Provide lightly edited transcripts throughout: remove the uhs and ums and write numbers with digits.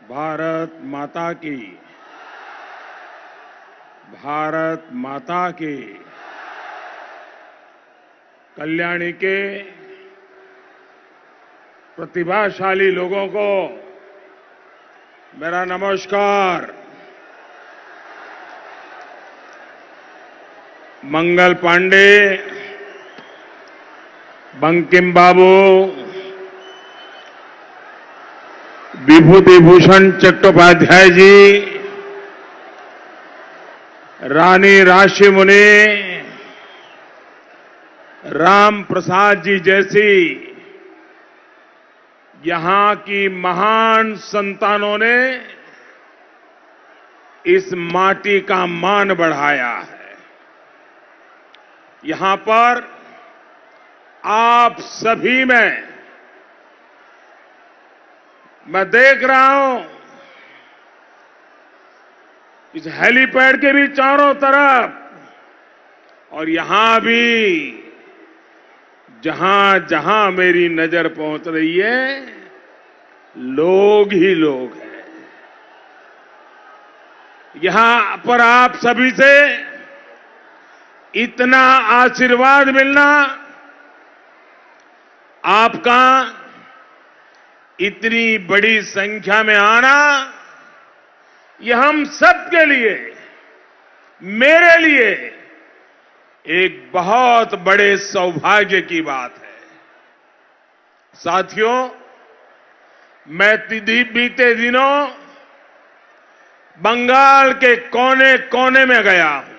भारत माता की, भारत माता की। कल्याणी के प्रतिभाशाली लोगों को मेरा नमस्कार। मंगल पांडे, बंकिम बाबू, विभूति भूषण चट्टोपाध्याय जी, रानी राशिमुनि, राम प्रसाद जी जैसी यहां की महान संतानों ने इस माटी का मान बढ़ाया है। यहां पर आप सभी में मैं देख रहा हूं, इस हेलीपैड के भी चारों तरफ और यहां भी जहां जहां मेरी नजर पहुंच रही है, लोग ही लोग हैं। यहां पर आप सभी से इतना आशीर्वाद मिलना, आपका इतनी बड़ी संख्या में आना, यह हम सबके लिए, मेरे लिए एक बहुत बड़े सौभाग्य की बात है। साथियों, मैं बीते दिनों बंगाल के कोने कोने में गया हूं।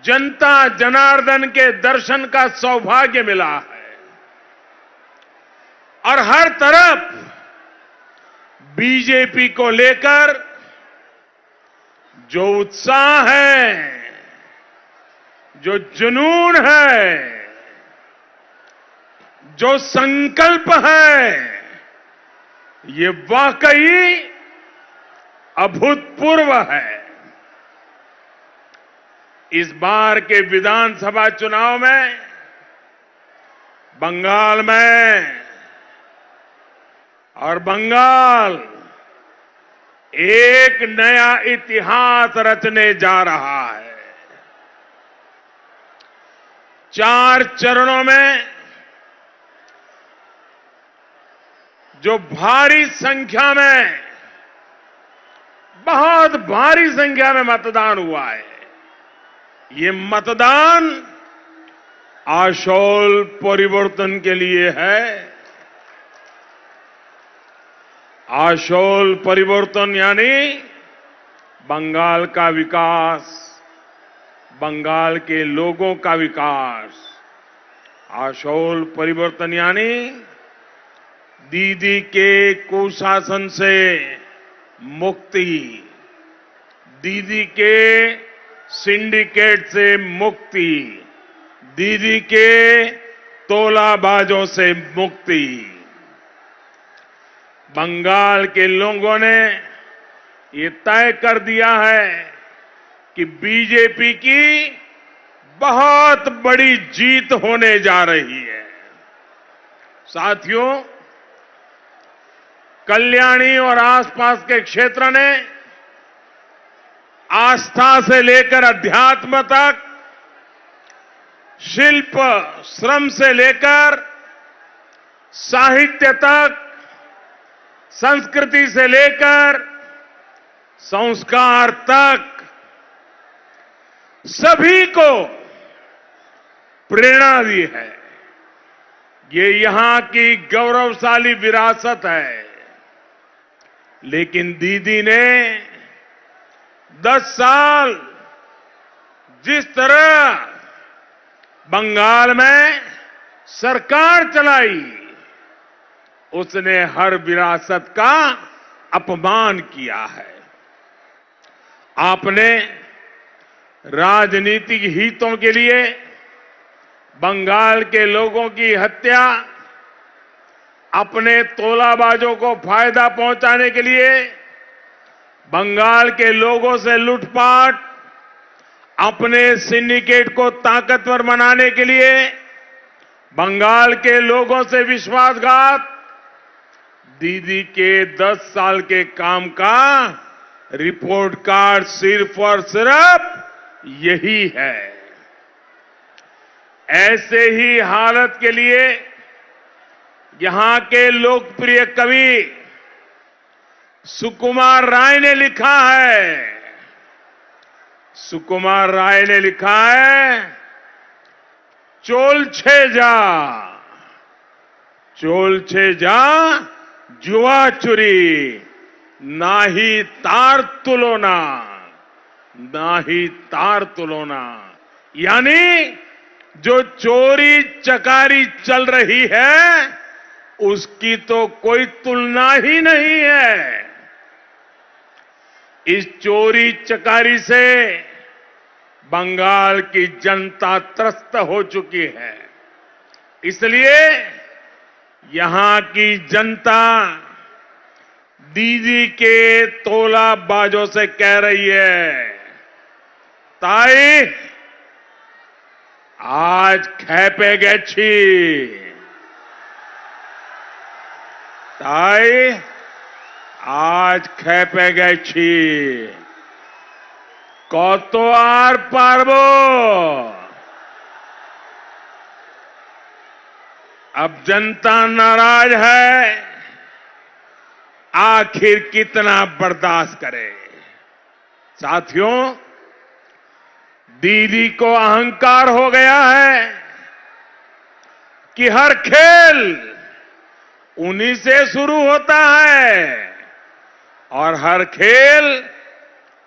जनता जनार्दन के दर्शन का सौभाग्य मिला है और हर तरफ बीजेपी को लेकर जो उत्साह है, जो जुनून है, जो संकल्प है, ये वाकई अभूतपूर्व है। इस बार के विधानसभा चुनाव में बंगाल में और बंगाल एक नया इतिहास रचने जा रहा है। 4 चरणों में जो भारी संख्या में, बहुत भारी संख्या में मतदान हुआ है, ये मतदान आशोल परिवर्तन के लिए है। आशोल परिवर्तन यानी बंगाल का विकास, बंगाल के लोगों का विकास। आशोल परिवर्तन यानी दीदी के कुशासन से मुक्ति, दीदी के सिंडिकेट से मुक्ति, दीदी के तोलाबाजों से मुक्ति। बंगाल के लोगों ने ये तय कर दिया है कि बीजेपी की बहुत बड़ी जीत होने जा रही है। साथियों, कल्याणी और आसपास के क्षेत्र ने आस्था से लेकर अध्यात्म तक, शिल्प श्रम से लेकर साहित्य तक, संस्कृति से लेकर संस्कार तक सभी को प्रेरणा दी है। ये यहां की गौरवशाली विरासत है। लेकिन दीदी ने 10 साल जिस तरह बंगाल में सरकार चलाई, उसने हर विरासत का अपमान किया है। आपने राजनीतिक हितों के लिए बंगाल के लोगों की हत्या, अपने तोलाबाजों को फायदा पहुंचाने के लिए बंगाल के लोगों से लूटपाट, अपने सिंडिकेट को ताकतवर बनाने के लिए बंगाल के लोगों से विश्वासघात, दीदी के 10 साल के काम का रिपोर्ट कार्ड सिर्फ और सिर्फ यही है। ऐसे ही हालत के लिए यहां के लोकप्रिय कवि सुकुमार राय ने लिखा है। सुकुमार राय ने लिखा है, चोल छे जा जुआ चुरी, नाही तार तुलोना, नाही तार तुलोना। यानी जो चोरी चकारी चल रही है उसकी तो कोई तुलना ही नहीं है। इस चोरी चकारी से बंगाल की जनता त्रस्त हो चुकी है। इसलिए यहां की जनता दीदी के तोलाबाजों से कह रही है, ताई आज खेपे गेछी, ताई आज खेपे गेछी, কত আর পারবো। अब जनता नाराज है, आखिर कितना बर्दाश्त करे। साथियों, दीदी को अहंकार हो गया है कि हर खेल उन्हीं से शुरू होता है और हर खेल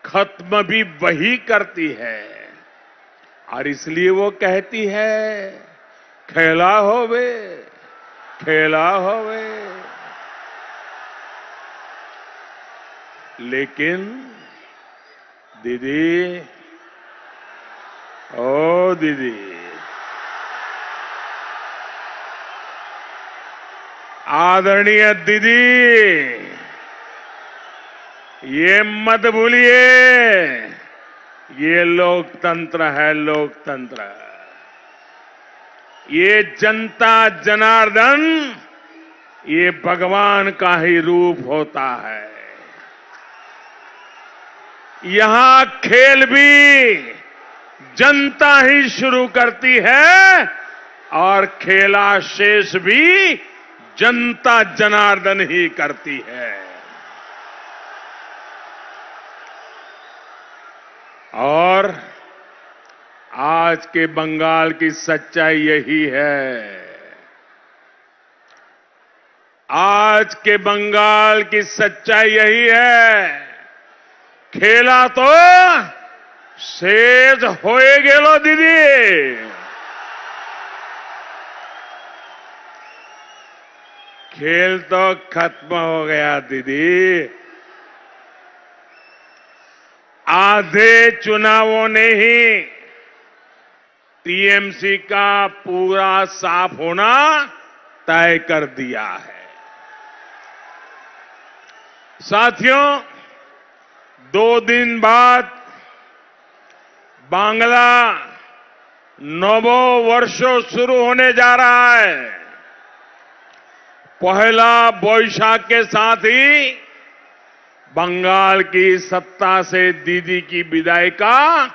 खत्म भी वही करती है। और इसलिए वो कहती है, खेला होवे, खेला होवे। लेकिन दीदी, ओ दीदी, आदरणीय दीदी, ये मत भूलिए, ये लोकतंत्र है, लोकतंत्र। ये जनता जनार्दन, ये भगवान का ही रूप होता है। यहां खेल भी जनता ही शुरू करती है और खेला शेष भी जनता जनार्दन ही करती है। और आज के बंगाल की सच्चाई यही है। आज के बंगाल की सच्चाई यही है, खेला तो शेष होए गेलो दीदी। खेल तो खत्म हो गया दीदी। आधे चुनावों ने ही टीएमसी का पूरा साफ होना तय कर दिया है। साथियों, 2 दिन बाद बांग्ला नवो वर्षो शुरू होने जा रहा है। पहला बोईशाख के साथ ही बंगाल की सत्ता से दीदी की विदाई का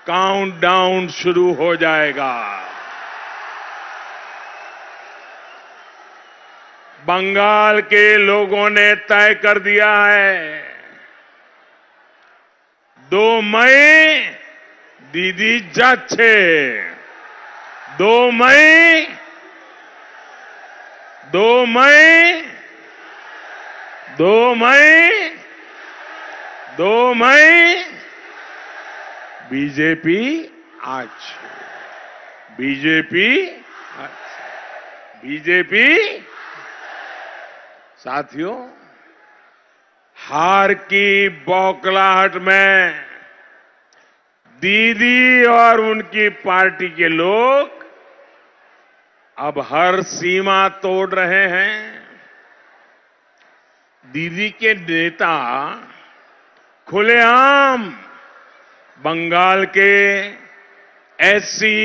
काउंटडाउन शुरू हो जाएगा। बंगाल के लोगों ने तय कर दिया है, 2 मई दीदी जाच्छे, 2 मई 2 मई 2 मई 2 मई बीजेपी आज, बीजेपी आज, बीजेपी। साथियों, हार की बौखलाहट में दीदी और उनकी पार्टी के लोग अब हर सीमा तोड़ रहे हैं। दीदी के नेता खुलेआम बंगाल के एससी,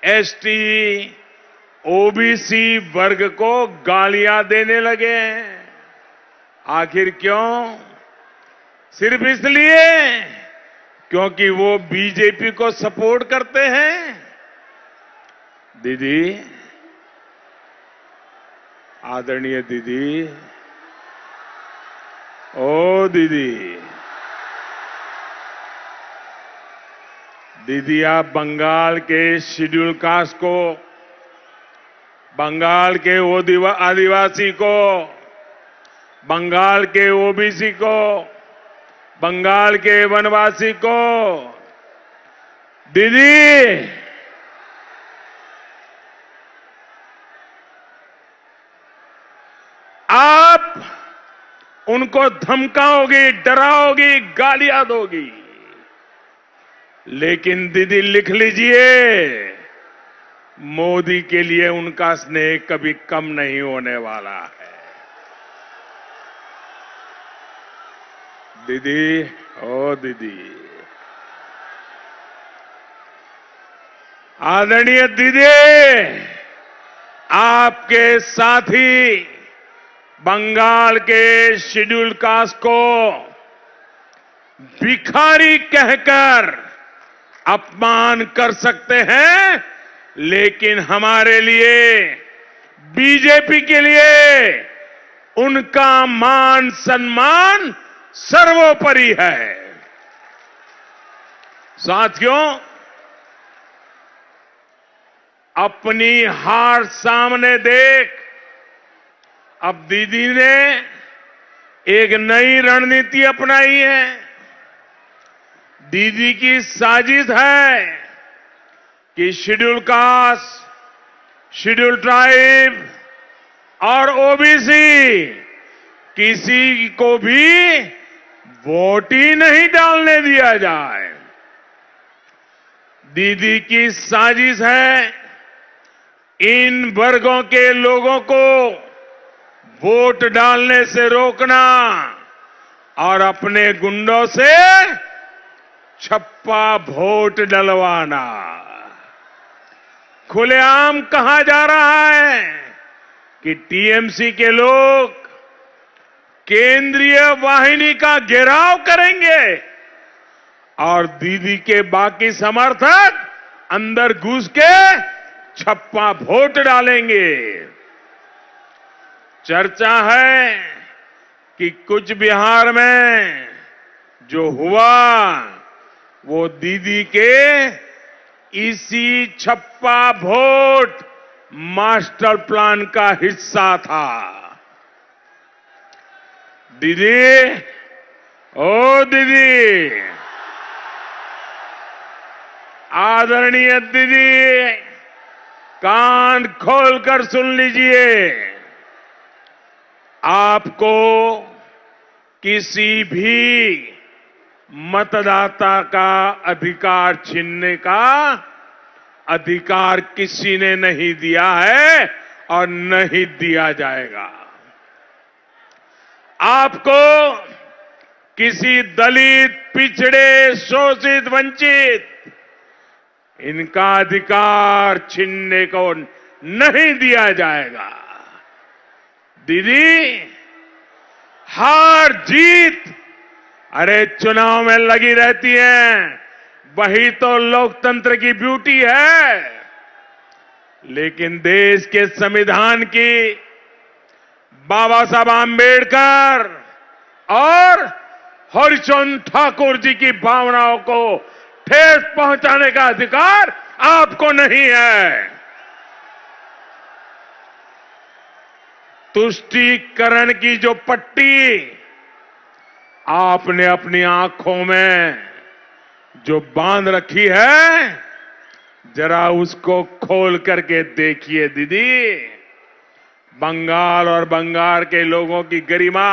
एसटी, ओबीसी वर्ग को गालियां देने लगे हैं। आखिर क्यों? सिर्फ इसलिए क्योंकि वो बीजेपी को सपोर्ट करते हैं। दीदी, आदरणीय दीदी, ओ दीदी, दीदी आप बंगाल के शेड्यूल कास्ट को, बंगाल के आदिवासी को, बंगाल के ओबीसी को, बंगाल के वनवासी को, दीदी आप उनको धमकाओगी, डराओगी, गालियां दोगी, लेकिन दीदी लिख लीजिए, मोदी के लिए उनका स्नेह कभी कम नहीं होने वाला है। दीदी, ओ दीदी, आदरणीय दीदी, आपके साथी बंगाल के शेड्यूल कास्ट को भिखारी कहकर अपमान कर सकते हैं, लेकिन हमारे लिए, बीजेपी के लिए उनका मान सम्मान सर्वोपरि है। साथियों, अपनी हार सामने देख अब दीदी ने एक नई रणनीति अपनाई है। दीदी की साजिश है कि शेड्यूल कास्ट, शेड्यूल ट्राइब और ओबीसी किसी को भी वोट ही नहीं डालने दिया जाए। दीदी की साजिश है इन वर्गों के लोगों को वोट डालने से रोकना और अपने गुंडों से छप्पा वोट डलवाना। खुलेआम कहा जा रहा है कि टीएमसी के लोग केंद्रीय वाहिनी का घेराव करेंगे और दीदी के बाकी समर्थक अंदर घुस के छप्पा वोट डालेंगे। चर्चा है कि कुछ बिहार में जो हुआ वो दीदी के इसी छप्पा वोट मास्टर प्लान का हिस्सा था। दीदी, ओ दीदी, आदरणीय दीदी, कान खोलकर सुन लीजिए, आपको किसी भी मतदाता का अधिकार छीनने का अधिकार किसी ने नहीं दिया है और नहीं दिया जाएगा। आपको किसी दलित, पिछड़े, शोषित, वंचित इनका अधिकार छीनने को नहीं दिया जाएगा। दीदी, हार जीत अरे चुनाव में लगी रहती है, वही तो लोकतंत्र की ब्यूटी है। लेकिन देश के संविधान की, बाबा साहब आंबेडकर और हरिचंद्र ठाकुर जी की भावनाओं को ठेस पहुंचाने का अधिकार आपको नहीं है। तुष्टीकरण की जो पट्टी आपने अपनी आंखों में जो बांध रखी है, जरा उसको खोल करके देखिए दीदी। बंगाल और बंगाल के लोगों की गरिमा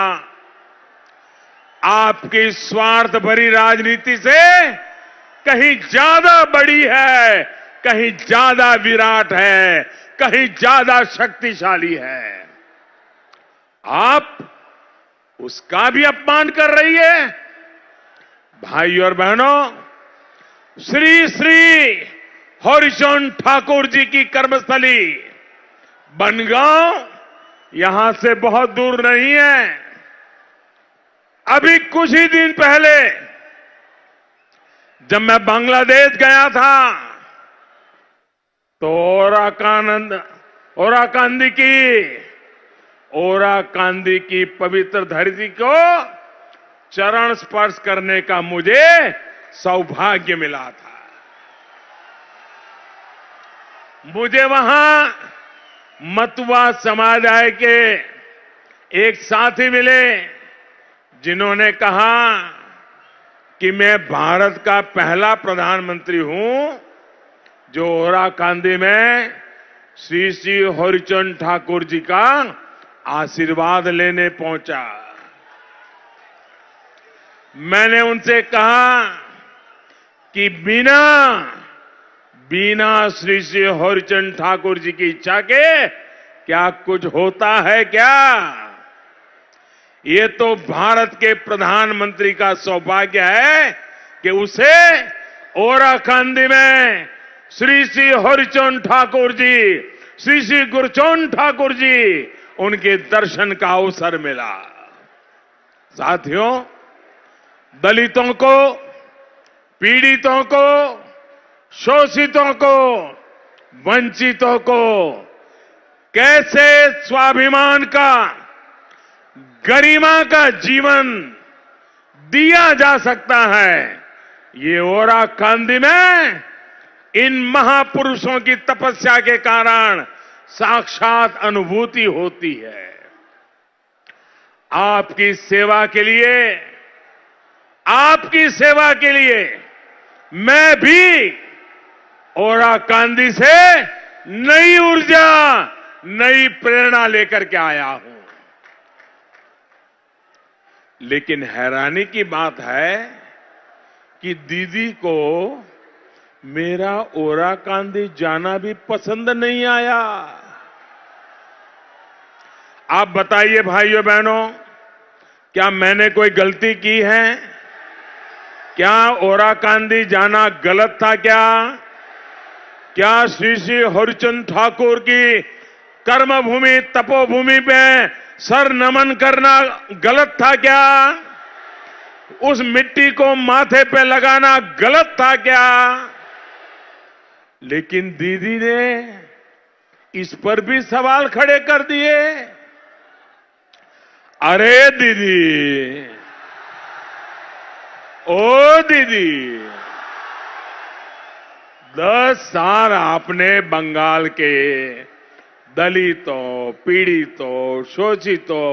आपकी स्वार्थ भरी राजनीति से कहीं ज्यादा बड़ी है, कहीं ज्यादा विराट है, कहीं ज्यादा शक्तिशाली है। आप उसका भी अपमान कर रही है। भाई और बहनों, श्री श्री हरिचंद्र ठाकुर जी की कर्मस्थली बनगांव यहां से बहुत दूर नहीं है। अभी कुछ ही दिन पहले जब मैं बांग्लादेश गया था तो ओराकांदी की पवित्र धरती को चरण स्पर्श करने का मुझे सौभाग्य मिला था। मुझे वहां मतुआ समुदाय के एक साथी मिले जिन्होंने कहा कि मैं भारत का पहला प्रधानमंत्री हूं जो ओराकांदी में श्री श्री हरिचंद ठाकुर जी का आशीर्वाद लेने पहुंचा। मैंने उनसे कहा कि बिना श्री श्री हरिचंद ठाकुर जी की इच्छा के क्या कुछ होता है क्या? ये तो भारत के प्रधानमंत्री का सौभाग्य है कि उसे ओराकांदी में श्री श्री हरिचंद ठाकुर जी, श्री श्री गुरचंद ठाकुर जी, उनके दर्शन का अवसर मिला। साथियों, दलितों को, पीड़ितों को, शोषितों को, वंचितों को कैसे स्वाभिमान का, गरिमा का जीवन दिया जा सकता है, ये ओराकांदी में इन महापुरुषों की तपस्या के कारण साक्षात अनुभूति होती है। आपकी सेवा के लिए मैं भी ओराकांदी से नई ऊर्जा, नई प्रेरणा लेकर के आया हूं। लेकिन हैरानी की बात है कि दीदी को मेरा ओराकांदी जाना भी पसंद नहीं आया। आप बताइए भाइयों बहनों, क्या मैंने कोई गलती की है? क्या ओराकांदी जाना गलत था क्या? क्या श्री श्री हरिचंद ठाकुर की कर्मभूमि, तपोभूमि पे सर नमन करना गलत था क्या? उस मिट्टी को माथे पे लगाना गलत था क्या? लेकिन दीदी ने इस पर भी सवाल खड़े कर दिए। अरे दीदी, ओ दीदी, 10 साल आपने बंगाल के दलितों, पीड़ितों, शोषितों,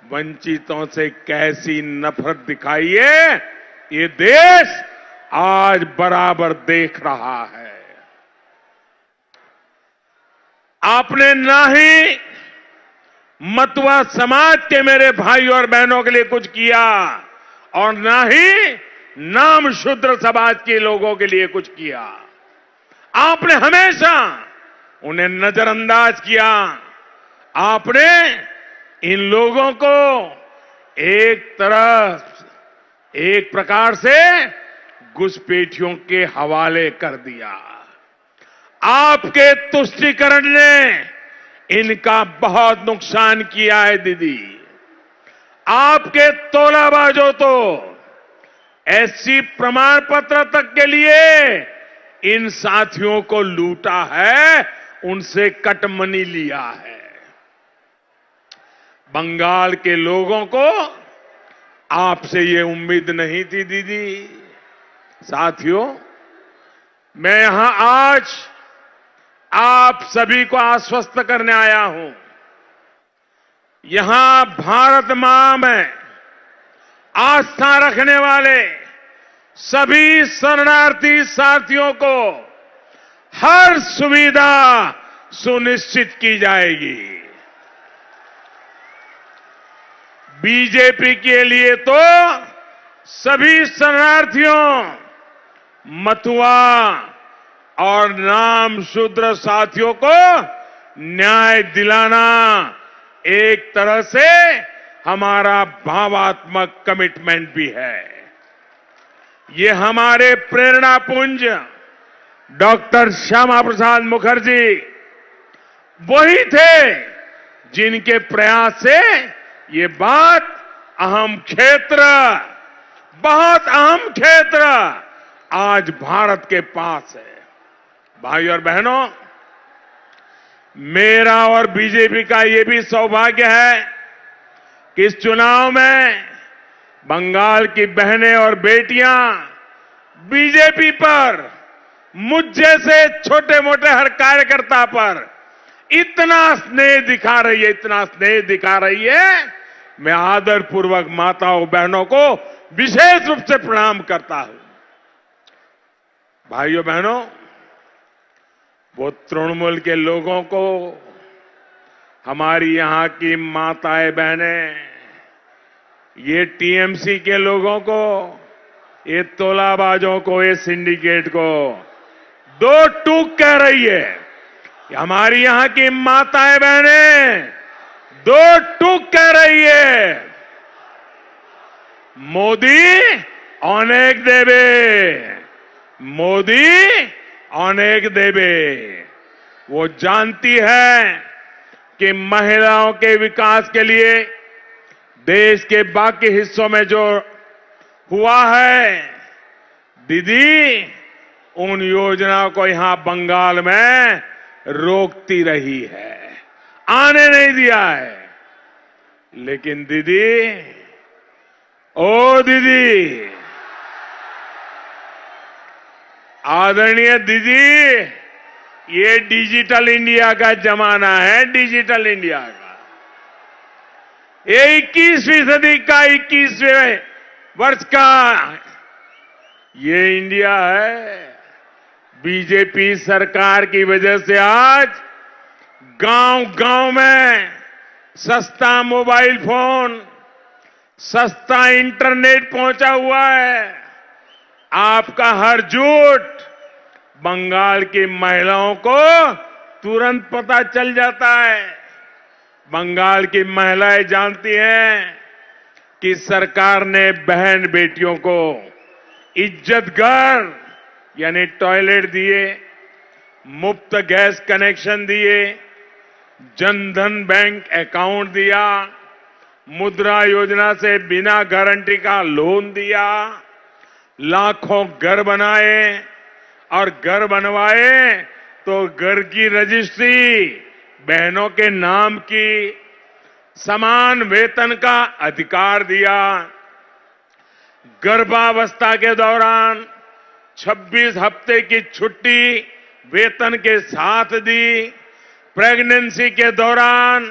वंचितों से कैसी नफरत दिखाई है, ये देश आज बराबर देख रहा है। आपने ना ही मतुआ समाज के मेरे भाई और बहनों के लिए कुछ किया और ना ही नाम शूद्र समाज के लोगों के लिए कुछ किया। आपने हमेशा उन्हें नजरअंदाज किया। आपने इन लोगों को एक प्रकार से घुसपैठियों के हवाले कर दिया। आपके तुष्टीकरण ने इनका बहुत नुकसान किया है दीदी। आपके तोलाबाजों तो एससी प्रमाण पत्र तक के लिए इन साथियों को लूटा है, उनसे कटमनी लिया है। बंगाल के लोगों को आपसे ये उम्मीद नहीं थी दीदी। साथियों, मैं यहां आज आप सभी को आश्वस्त करने आया हूं। यहां भारत मां में आस्था रखने वाले सभी शरणार्थी साथियों को हर सुविधा सुनिश्चित की जाएगी। बीजेपी के लिए तो सभी शरणार्थियों, मतुआ और नाम शूद्र साथियों को न्याय दिलाना एक तरह से हमारा भावात्मक कमिटमेंट भी है। ये हमारे प्रेरणा पुंज डॉक्टर श्यामा प्रसाद मुखर्जी, वही थे जिनके प्रयास से ये बात अहम क्षेत्र, बहुत अहम क्षेत्र आज भारत के पास है। भाई और बहनों, मेरा और बीजेपी का ये भी सौभाग्य है कि इस चुनाव में बंगाल की बहनें और बेटियां बीजेपी पर, मुझ जैसे छोटे मोटे हर कार्यकर्ता पर इतना स्नेह दिखा रही है, इतना स्नेह दिखा रही है। मैं आदरपूर्वक माताओं बहनों को विशेष रूप से प्रणाम करता हूं। भाइयों बहनों, वो तृणमूल के लोगों को, हमारी यहां की माताएं बहनें, ये टीएमसी के लोगों को, ये तोलाबाजों को, ये सिंडिकेट को दो टूक कह रही है। हमारी यहां की माताएं बहनें दो टूक कह रही है। मोदी अनेक देवे, मोदी अनेक देवे। वो जानती है कि महिलाओं के विकास के लिए देश के बाकी हिस्सों में जो हुआ है, दीदी उन योजनाओं को यहां बंगाल में रोकती रही है, आने नहीं दिया है। लेकिन दीदी, ओ दीदी, आदरणीय दीदी, ये डिजिटल इंडिया का जमाना है, डिजिटल इंडिया का। ये 21वीं सदी का 21वें वर्ष का ये इंडिया है। बीजेपी सरकार की वजह से आज गांव-गांव में सस्ता मोबाइल फोन, सस्ता इंटरनेट पहुंचा हुआ है। आपका हर झूठ बंगाल की महिलाओं को तुरंत पता चल जाता है। बंगाल की महिलाएं जानती हैं कि सरकार ने बहन बेटियों को इज्जत घर यानी टॉयलेट दिए, मुफ्त गैस कनेक्शन दिए, जनधन बैंक अकाउंट दिया, मुद्रा योजना से बिना गारंटी का लोन दिया, लाखों घर बनाए और घर बनवाए तो घर की रजिस्ट्री बहनों के नाम की, समान वेतन का अधिकार दिया, गर्भावस्था के दौरान 26 हफ्ते की छुट्टी वेतन के साथ दी, प्रेगनेंसी के दौरान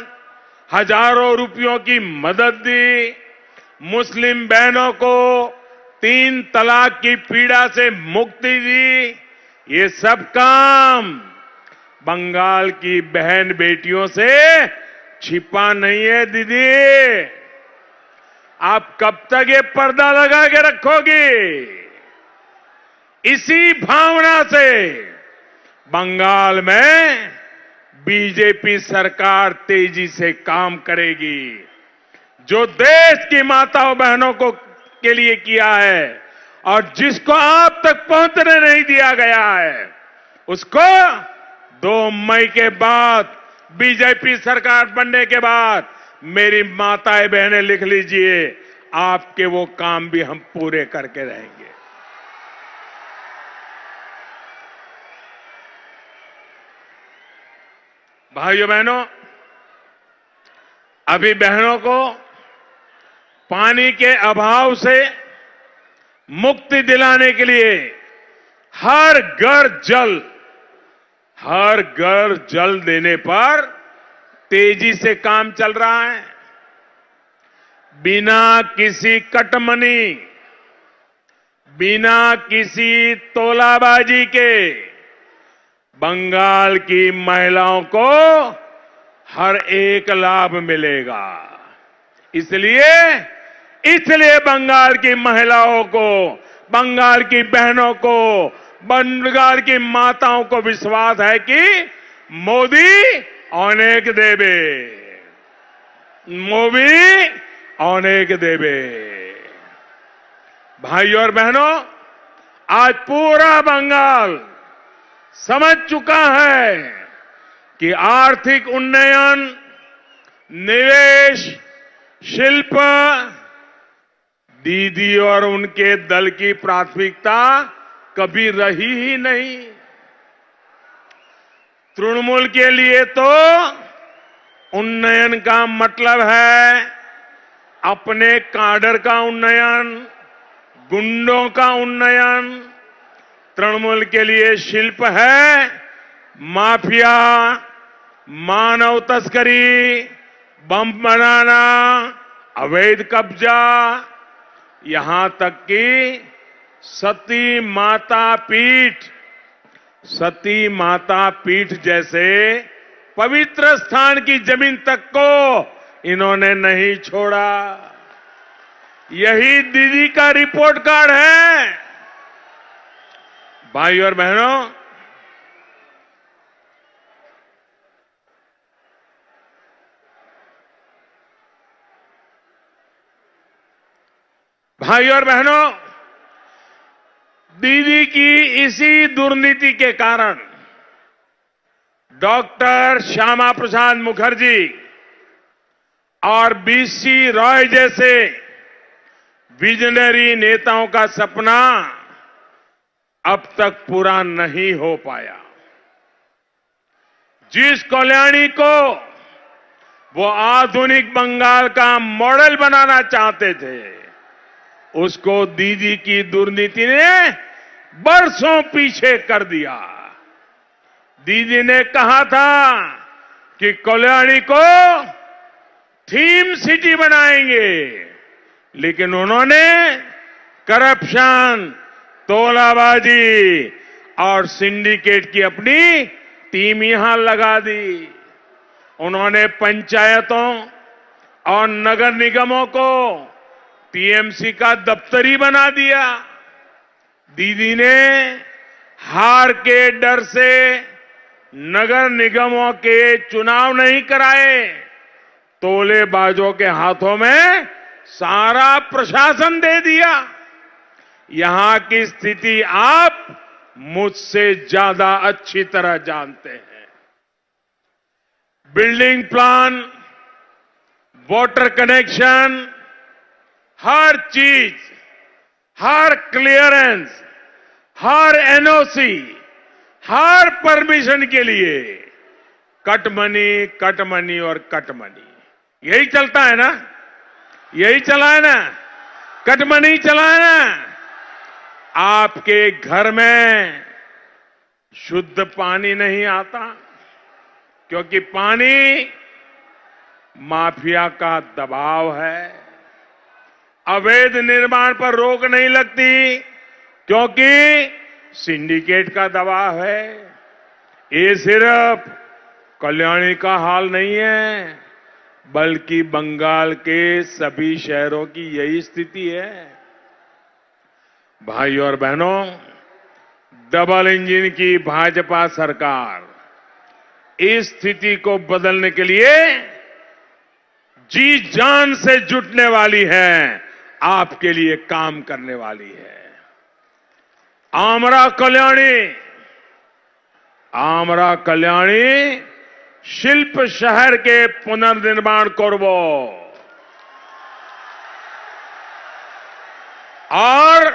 हजारों रुपयों की मदद दी, मुस्लिम बहनों को 3 तलाक की पीड़ा से मुक्ति दी। ये सब काम बंगाल की बहन बेटियों से छिपा नहीं है। दीदी, आप कब तक ये पर्दा लगा के रखोगी? इसी भावना से बंगाल में बीजेपी सरकार तेजी से काम करेगी। जो देश की माताओं बहनों को के लिए किया है और जिसको आप तक पहुंचने नहीं दिया गया है, उसको 2 मई के बाद, बीजेपी सरकार बनने के बाद, मेरी माताएं बहनें लिख लीजिए, आपके वो काम भी हम पूरे करके रहेंगे। भाइयों बहनों, अभी बहनों को पानी के अभाव से मुक्ति दिलाने के लिए हर घर जल देने पर तेजी से काम चल रहा है। बिना किसी कटमनी, बिना किसी तोलाबाजी के बंगाल की महिलाओं को हर एक लाभ मिलेगा। इसलिए बंगाल की महिलाओं को, बंगाल की बहनों को, बंगाल की माताओं को विश्वास है कि मोदी अनेक देवे, मोदी अनेक देवे। भाइयों और बहनों, आज पूरा बंगाल समझ चुका है कि आर्थिक उन्नयन, निवेश, शिल्प दीदी और उनके दल की प्राथमिकता कभी रही ही नहीं। तृणमूल के लिए तो उन्नयन का मतलब है अपने काडर का उन्नयन, गुंडों का उन्नयन। तृणमूल के लिए शिल्प है माफिया, मानव तस्करी, बम बनाना, अवैध कब्जा, यहां तक कि सती माता पीठ जैसे पवित्र स्थान की जमीन तक को इन्होंने नहीं छोड़ा। यही दीदी का रिपोर्ट कार्ड है। भाई और बहनों, दीदी की इसी दुर्नीति के कारण डॉक्टर श्यामा प्रसाद मुखर्जी और बीसी रॉय जैसे विजनरी नेताओं का सपना अब तक पूरा नहीं हो पाया। जिस कल्याणी को वो आधुनिक बंगाल का मॉडल बनाना चाहते थे, उसको दीदी की दुर्नीति ने बरसों पीछे कर दिया। दीदी ने कहा था कि कल्याणी को थीम सिटी बनाएंगे, लेकिन उन्होंने करप्शन, तोलाबाजी और सिंडिकेट की अपनी टीम यहां लगा दी। उन्होंने पंचायतों और नगर निगमों को टीएमसी का दफ्तर ही बना दिया। दीदी ने हार के डर से नगर निगमों के चुनाव नहीं कराए, तोलेबाजों के हाथों में सारा प्रशासन दे दिया। यहां की स्थिति आप मुझसे ज्यादा अच्छी तरह जानते हैं। बिल्डिंग प्लान, वाटर कनेक्शन, हर चीज, हर क्लियरेंस, हर एनओसी, हर परमिशन के लिए कटमनी और कटमनी। यही चलता है ना? यही चला है ना? कटमनी चला है ना? आपके घर में शुद्ध पानी नहीं आता क्योंकि पानी माफिया का दबाव है। अवैध निर्माण पर रोक नहीं लगती क्योंकि सिंडिकेट का दबाव है। ये सिर्फ कल्याणी का हाल नहीं है, बल्कि बंगाल के सभी शहरों की यही स्थिति है। भाई और बहनों, डबल इंजन की भाजपा सरकार इस स्थिति को बदलने के लिए जी जान से जुटने वाली है, आपके लिए काम करने वाली है। आमरा कल्याणी शिल्प शहर के पुनर्निर्माण करबो और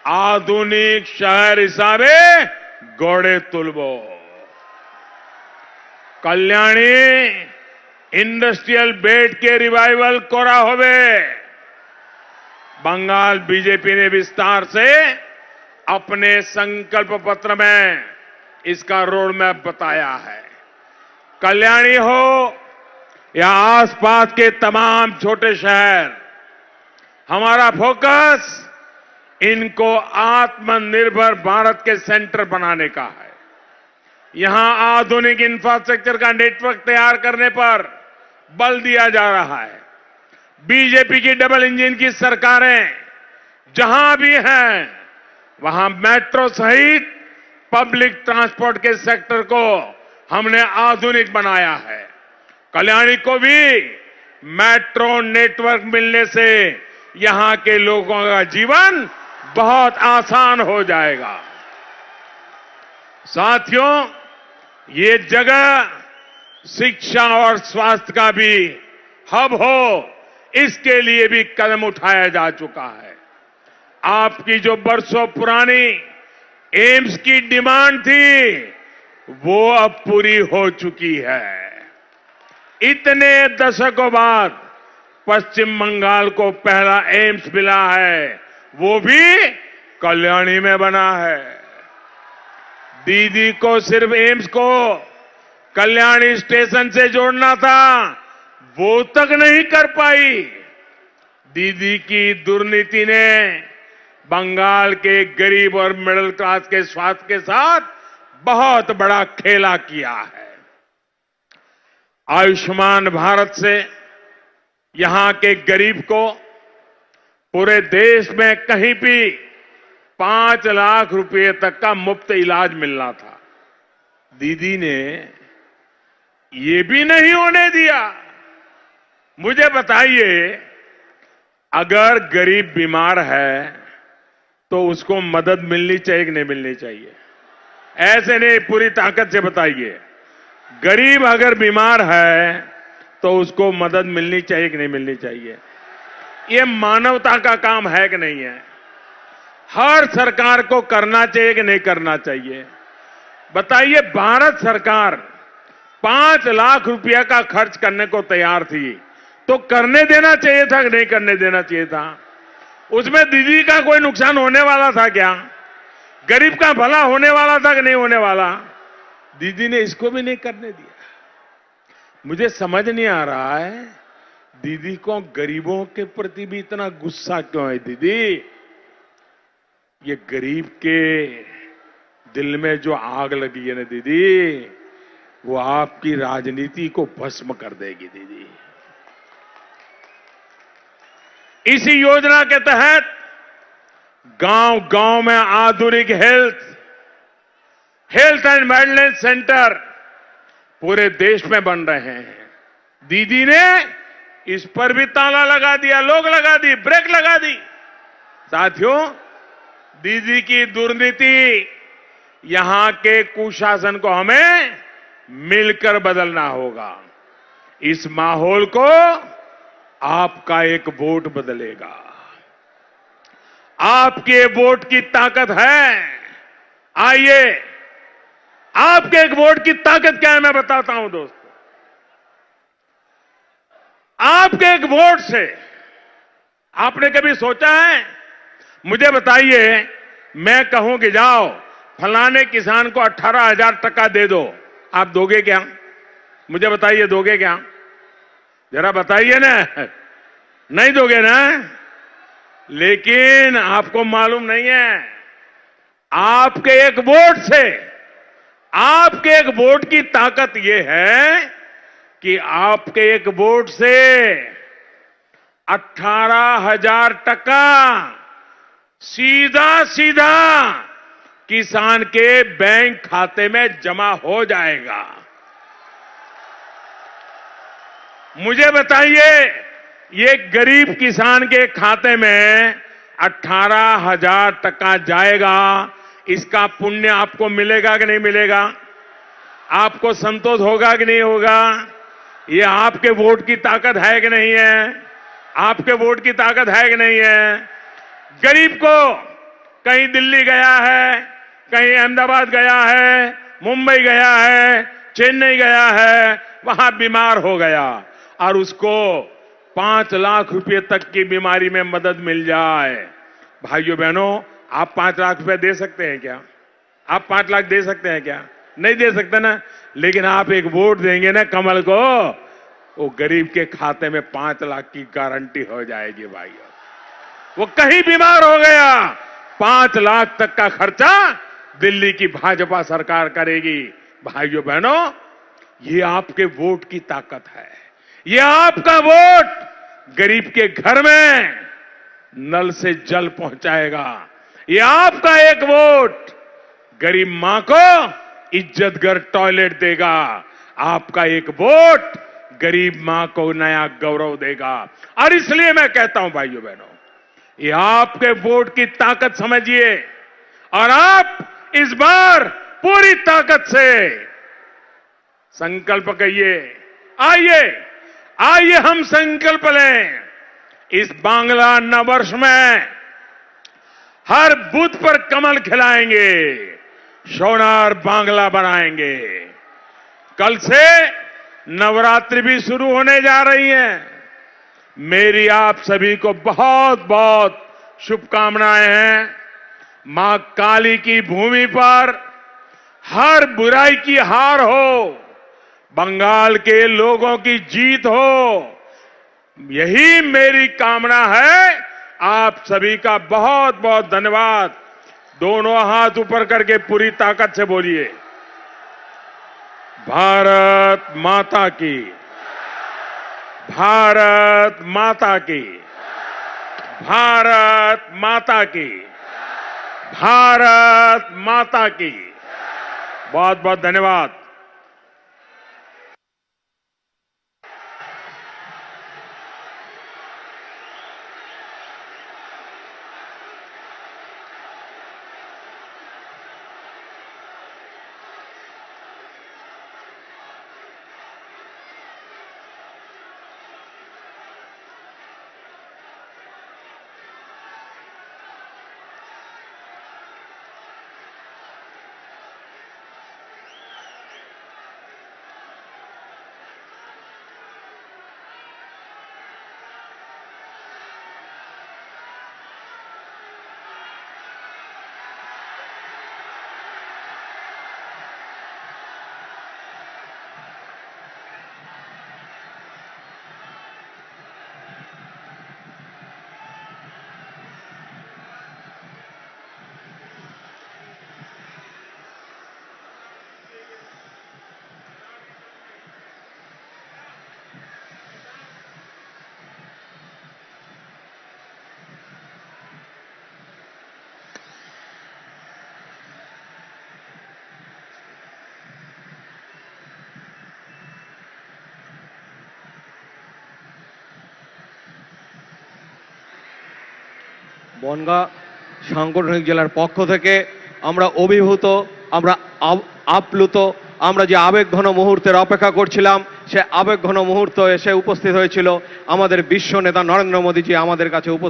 आधुनिक शहर हिसाबे गड़े तुलबो। कल्याणी इंडस्ट्रियल बेल्ट के रिवाइवल कोरा होवे। बंगाल बीजेपी ने विस्तार से अपने संकल्प पत्र में इसका रोड मैप बताया है। कल्याणी हो या आसपास के तमाम छोटे शहर, हमारा फोकस इनको आत्मनिर्भर भारत के सेंटर बनाने का है। यहां आधुनिक इंफ्रास्ट्रक्चर का नेटवर्क तैयार करने पर बल दिया जा रहा है। बीजेपी की डबल इंजन की सरकारें जहां भी हैं, वहां मेट्रो सहित पब्लिक ट्रांसपोर्ट के सेक्टर को हमने आधुनिक बनाया है। कल्याणी को भी मेट्रो नेटवर्क मिलने से यहां के लोगों का जीवन बहुत आसान हो जाएगा। साथियों, ये जगह शिक्षा और स्वास्थ्य का भी हब हो, इसके लिए भी कदम उठाया जा चुका है। आपकी जो बरसों पुरानी एम्स की डिमांड थी, वो अब पूरी हो चुकी है। इतने दशकों बाद पश्चिम बंगाल को पहला एम्स मिला है, वो भी कल्याणी में बना है। दीदी को सिर्फ एम्स को कल्याणी स्टेशन से जोड़ना था, वो तक नहीं कर पाई। दीदी की दुर्नीति ने बंगाल के गरीब और मिडिल क्लास के स्वास्थ्य के साथ बहुत बड़ा खेला किया है। आयुष्मान भारत से यहां के गरीब को पूरे देश में कहीं भी 5 लाख रुपए तक का मुफ्त इलाज मिलना था। दीदी ने ये भी नहीं होने दिया। मुझे बताइए, अगर गरीब बीमार है तो उसको मदद मिलनी चाहिए कि नहीं मिलनी चाहिए? ऐसे नहीं, पूरी ताकत से बताइए। गरीब अगर बीमार है तो उसको मदद मिलनी चाहिए कि नहीं मिलनी चाहिए? ये मानवता का काम है कि नहीं है? हर सरकार को करना चाहिए कि नहीं करना चाहिए? बताइए, भारत सरकार 5 लाख रुपया का खर्च करने को तैयार थी, तो करने देना चाहिए था कि नहीं करने देना चाहिए था? उसमें दीदी का कोई नुकसान होने वाला था क्या? गरीब का भला होने वाला था कि नहीं होने वाला? दीदी ने इसको भी नहीं करने दिया। मुझे समझ नहीं आ रहा है, दीदी को गरीबों के प्रति भी इतना गुस्सा क्यों है? दीदी, ये गरीब के दिल में जो आग लगी है ना दीदी, वो आपकी राजनीति को भस्म कर देगी दीदी। इसी योजना के तहत गांव-गांव में आधुनिक हेल्थ एंड वेलनेस सेंटर पूरे देश में बन रहे हैं। दीदी ने इस पर भी ताला लगा दिया, लोग लगा दी, ब्रेक लगा दी। साथियों, दीदी की दुर्नीति, यहां के कुशासन को हमें मिलकर बदलना होगा। इस माहौल को आपका एक वोट बदलेगा। आपके वोट की ताकत है। आइए, आपके एक वोट की ताकत क्या है मैं बताता हूं दोस्तों। आपके एक वोट से आपने कभी सोचा है? मुझे बताइए, मैं कहूं कि जाओ फलाने किसान को 18,000 टका दे दो, आप दोगे क्या? मुझे बताइए, दोगे क्या? जरा बताइए ना। नहीं दोगे ना? लेकिन आपको मालूम नहीं है, आपके एक वोट से, आपके एक वोट की ताकत यह है कि आपके एक वोट से 18,000 टका सीधा सीधा किसान के बैंक खाते में जमा हो जाएगा। मुझे बताइए, ये गरीब किसान के खाते में 18,000 टका जाएगा, इसका पुण्य आपको मिलेगा कि नहीं मिलेगा? आपको संतोष होगा कि नहीं होगा? ये आपके वोट की ताकत है कि नहीं है? आपके वोट की ताकत है कि नहीं है? गरीब को कहीं दिल्ली गया है, कहीं अहमदाबाद गया है, मुंबई गया है, चेन्नई गया है, वहां बीमार हो गया और उसको 5 लाख रुपए तक की बीमारी में मदद मिल जाए। भाइयों बहनों, आप 5 लाख रुपए दे सकते हैं क्या? आप 5 लाख दे सकते हैं क्या? नहीं दे सकते ना। लेकिन आप एक वोट देंगे ना कमल को, वो गरीब के खाते में 5 लाख की गारंटी हो जाएगी भाइयों। वो कहीं बीमार हो गया, 5 लाख तक का खर्चा दिल्ली की भाजपा सरकार करेगी। भाइयों बहनों, ये आपके वोट की ताकत है। ये आपका वोट गरीब के घर में नल से जल पहुंचाएगा। ये आपका एक वोट गरीब मां को इज्जतगर टॉयलेट देगा। आपका एक वोट गरीब मां को नया गौरव देगा। और इसलिए मैं कहता हूं भाइयों बहनों, ये आपके वोट की ताकत समझिए और आप इस बार पूरी ताकत से संकल्प कहिए। आइए आइए हम संकल्प लें, इस बांग्ला नववर्ष में हर बूथ पर कमल खिलाएंगे, सोनार बांग्ला बनाएंगे। कल से नवरात्रि भी शुरू होने जा रही है। मेरी आप सभी को बहुत बहुत शुभकामनाएं हैं। मां काली की भूमि पर हर बुराई की हार हो, बंगाल के लोगों की जीत हो, यही मेरी कामना है। आप सभी का बहुत बहुत धन्यवाद। दोनों हाथ ऊपर करके पूरी ताकत से बोलिए, भारत माता की, भारत माता की, भारत माता की, भारत माता की। बहुत बहुत धन्यवाद। বনগাঁ সাংগঠনিক জেলার পক্ষ থেকে আমরা অভিভূত, আমরা আপ্লুত। আমরা যে আবেগঘন মুহূর্তের অপেক্ষা করছিলাম, সে আবেগঘন মুহূর্ত এসে উপস্থিত হয়েছিল। আমাদের বিশ্ব নেতা নরেন্দ্র মোদীজি আমাদের কাছে উপস্থিত।